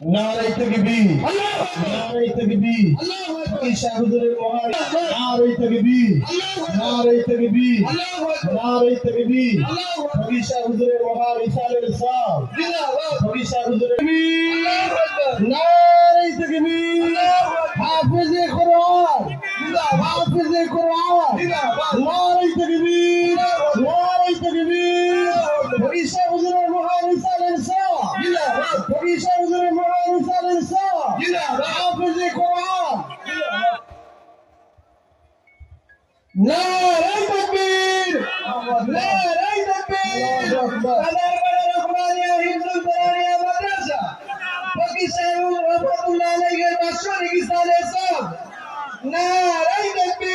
নারে তাকবীর নারে তাকবীর ঈশা হুজুরের মহান নারে তাকবীর নারে তাকবীর নারে তাকবীর ঈশা হুজুরের মহান ইসালের সাহ জিন্দাবাদ ঈশা হুজুরের নারে তাকবীর হাফেজে কোরআন জিন্দাবাদ হাফেজে কোরআন জিন্দাবাদ নারে তাকবীর নারে তাকবীর ঈশা হুজুরের মহান ইসালের সাহ জিন্দাবাদ ঈশা হুজুরের মহান ইসালের সাহ জিন্দাবাদ হাফেজে কোরআন নারে তাকবীর নারে তাকবীর কাদারবাড়া রহমানিয়া হিফজুল কোরআনিয়া মাদ্রাসা পাকিস্তান রহমাতুল্লাহ আলাইহি বাৎসরিক ইসালের সাহ নারে তাকবীর